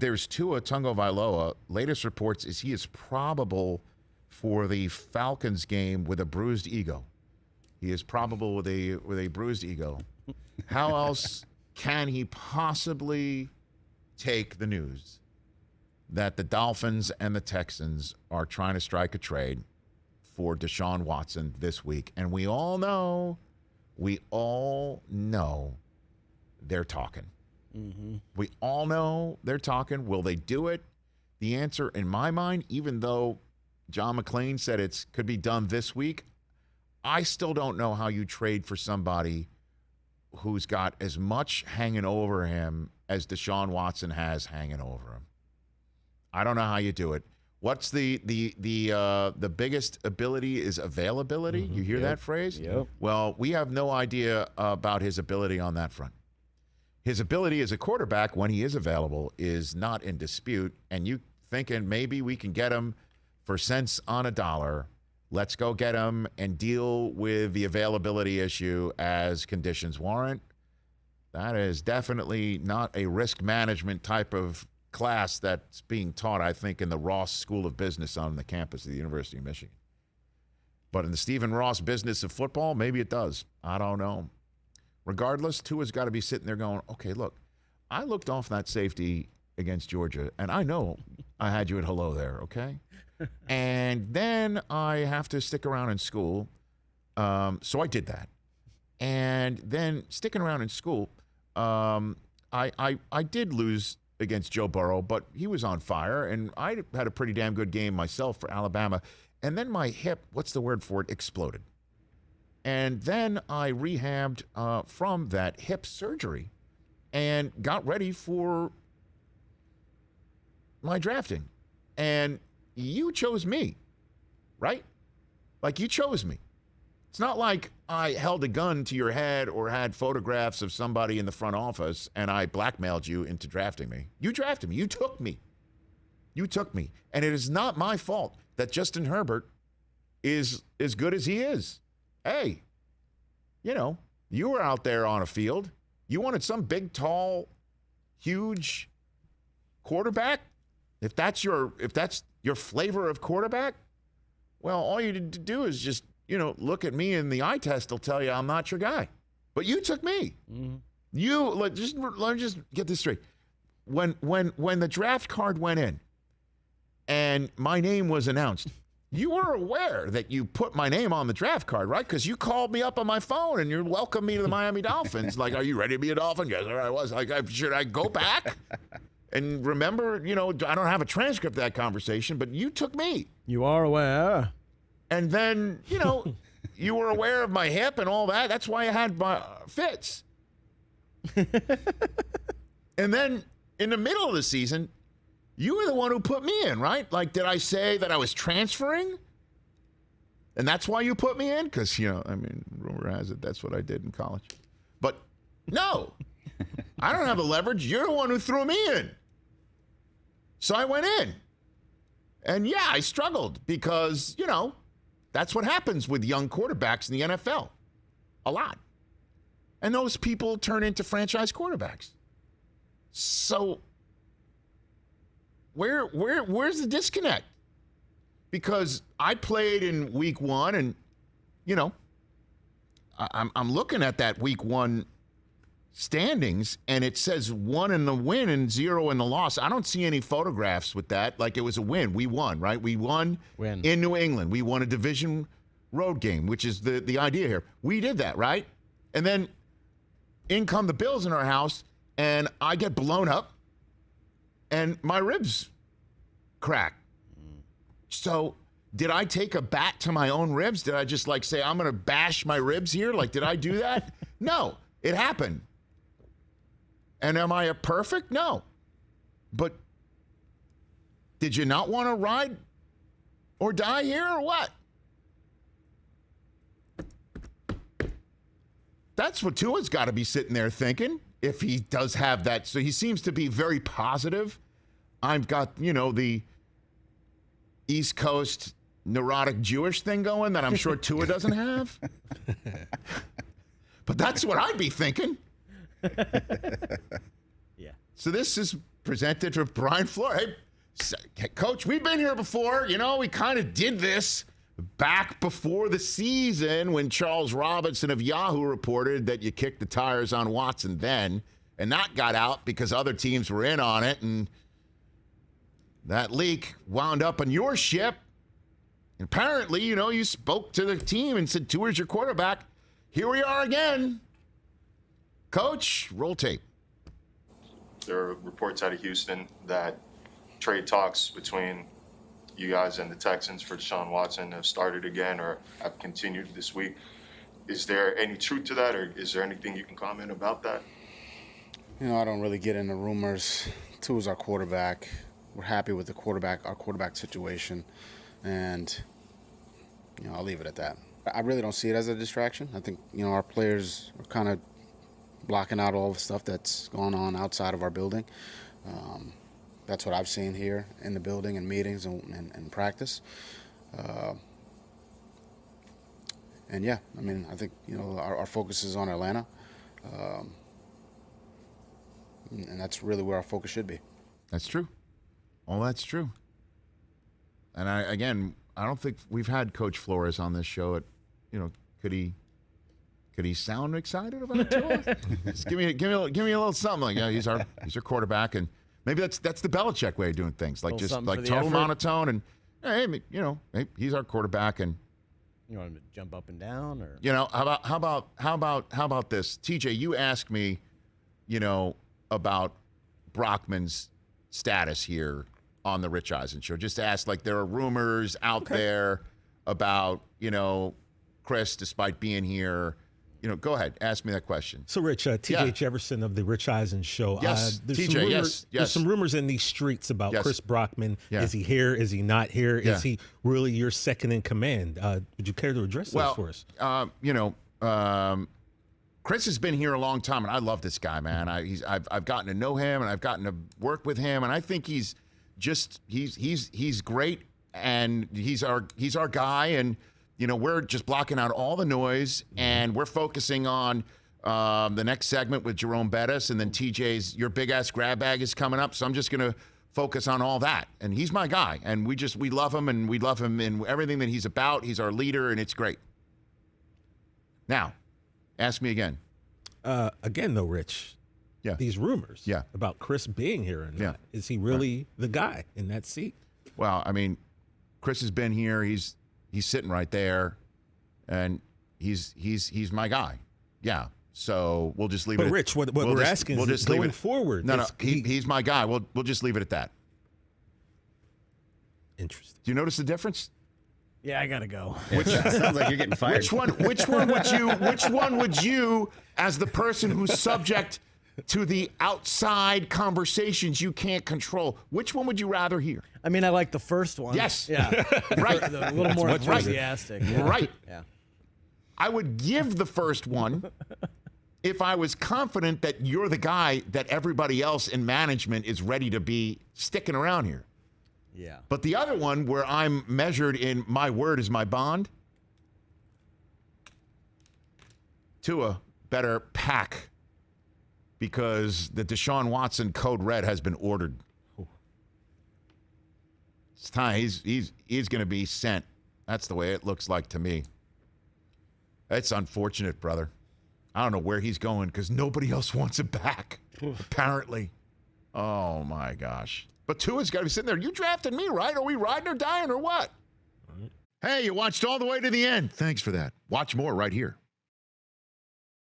there's Tua Tagovailoa. Latest reports is he is probable for the Falcons game with a bruised ego. He is probable with a bruised ego. How else can he possibly take the news that the Dolphins and the Texans are trying to strike a trade for Deshaun Watson this week? And we all know they're talking. Mm-hmm. We all know they're talking. Will they do it? The answer, in my mind, even though John McClain said it could be done this week, I still don't know how you trade for somebody who's got as much hanging over him as Deshaun Watson has hanging over him. I don't know how you do it. What's the biggest ability is availability. Mm-hmm. You hear that phrase? Yep. Well, we have no idea about his ability on that front. His ability as a quarterback when he is available is not in dispute, and you thinking maybe we can get him for cents on a dollar. Let's go get him and deal with the availability issue as conditions warrant. That is definitely not a risk management type of class that's being taught, I think, in the Ross School of Business on the campus of the University of Michigan. But in the Stephen Ross business of football, maybe it does. I don't know. Regardless, Tua's got to be sitting there going, okay, look, I looked off that safety against Georgia, and I know I had you at hello there, okay? And then I have to stick around in school. So I did that. And then sticking around in school, I did lose against Joe Burrow, but he was on fire, and I had a pretty damn good game myself for Alabama. And then my hip, what's the word for it, exploded. And then I rehabbed from that hip surgery and got ready for my drafting. And you chose me, right? Like, you chose me. It's not like I held a gun to your head or had photographs of somebody in the front office and I blackmailed you into drafting me. You drafted me. You took me. You took me. And it is not my fault that Justin Herbert is as good as he is. Hey, you were out there on a field. You wanted some big, tall, huge quarterback? If that's your flavor of quarterback, well, all you need to do is just, look at me and the eye test will tell you I'm not your guy. But you took me. Mm-hmm. Let me just get this straight. When the draft card went in and my name was announced, you were aware that you put my name on the draft card, right? Because you called me up on my phone and you welcomed me to the Miami Dolphins. Like, are you ready to be a Dolphin? Yes, I was. Like, should I go back? And remember, I don't have a transcript of that conversation, but you took me. You are aware. And then, you were aware of my hip and all that. That's why I had my fits. And then in the middle of the season, you were the one who put me in, right? Like, did I say that I was transferring? And that's why you put me in? Because, rumor has it that's what I did in college. But no, I don't have the leverage. You're the one who threw me in. So I went in. And yeah, I struggled because, that's what happens with young quarterbacks in the NFL. A lot. And those people turn into franchise quarterbacks. So where's the disconnect? Because I played in week one and, I'm looking at that week one standings and it says 1 in the win and 0 in the loss. I don't see any photographs with that. Like, it was a win. We won, right? We won in New England. We won a division road game, which is the idea here. We did that, right? And then in come the Bills in our house and I get blown up and my ribs crack. So did I take a bat to my own ribs? Did I just say, I'm going to bash my ribs here? Like, did I do that? No, it happened. And am I a perfect? No. But did you not want to ride or die here or what? That's what Tua's got to be sitting there thinking if he does have that. So he seems to be very positive. I've got, the East Coast neurotic Jewish thing going that I'm sure Tua doesn't have. But that's what I'd be thinking. Yeah. So this is presented to Brian Flores. Hey, Coach, we've been here before. You know, we kind of did this back before the season when Charles Robinson of Yahoo reported that you kicked the tires on Watson then, and that got out because other teams were in on it, and that leak wound up on your ship. And apparently, you know, you spoke to the team and said, Tua's your quarterback. Here we are again. Coach, roll tape. There are reports out of Houston that trade talks between you guys and the Texans for Deshaun Watson have started again or have continued this week. Is there any truth to that, or is there anything you can comment about that? You know, I don't really get into rumors. Tua's our quarterback. We're happy with our quarterback situation, and you know, I'll leave it at that. I really don't see it as a distraction. I think, you know, our players are kind of blocking out all the stuff that's going on outside of our building. That's what I've seen here in the building and meetings and practice. And yeah, I mean, I think, you know, our focus is on Atlanta. And that's really where our focus should be. That's true. Well, that's true. And I don't think we've had Coach Flores on this show. You know, could he sound excited about it to us? Just give me a little something. Like, yeah, he's our quarterback, and maybe that's the Belichick way of doing things. Like, just like total monotone, and hey, you know, hey, he's our quarterback, and you want him to jump up and down, or you know, how about this? TJ, you asked me, you know, about Brockman's status here on the Rich Eisen Show. Just ask, like, there are rumors out there about, you know, Chris, despite being here. You know, go ahead, ask me that question. So, Rich, TJ Jefferson of the Rich Eisen Show. Yes, TJ, yes. There's some rumors in these streets about Chris Brockman. Yeah. Is he here? Is he not here? Is he really your second in command? Would you care to address those for us? You know, Chris has been here a long time, and I love this guy, man. I've gotten to know him, and I've gotten to work with him, and I think he's great, and he's our guy, and you know, we're just blocking out all the noise, and we're focusing on the next segment with Jerome Bettis, and then TJ's Your Big Ass Grab Bag is coming up, so I'm just going to focus on all that. And he's my guy, and we love him, and we love him in everything that he's about. He's our leader, and it's great. Now, ask me again. Again, though, Rich, these rumors about Chris being here or not, is he really the guy in that seat? Well, I mean, Chris has been here. He's sitting right there, and he's my guy. Yeah. So we'll just leave it. But Rich, what we're asking is going forward. No, he's my guy. We'll just leave it at that. Interesting. Do you notice the difference? Yeah, I gotta go. Sounds like you're getting fired. Which one would you, as the person who's subject to the outside conversations you can't control, which one would you rather hear? I mean, I like the first one. Yes. Yeah. Right. A little more enthusiastic. Yeah. Right. Yeah. I would give the first one if I was confident that you're the guy that everybody else in management is ready to be sticking around here. Yeah. But the other one, where I'm measured in my word is my bond, Tua better pack, because the Deshaun Watson code red has been ordered. It's time. He's going to be sent. That's the way it looks like to me. It's unfortunate, brother. I don't know where he's going because nobody else wants him back, apparently. Oh, my gosh. But Tua's got to be sitting there. You drafted me, right? Are we riding or dying or what? Hey, you watched all the way to the end. Thanks for that. Watch more right here.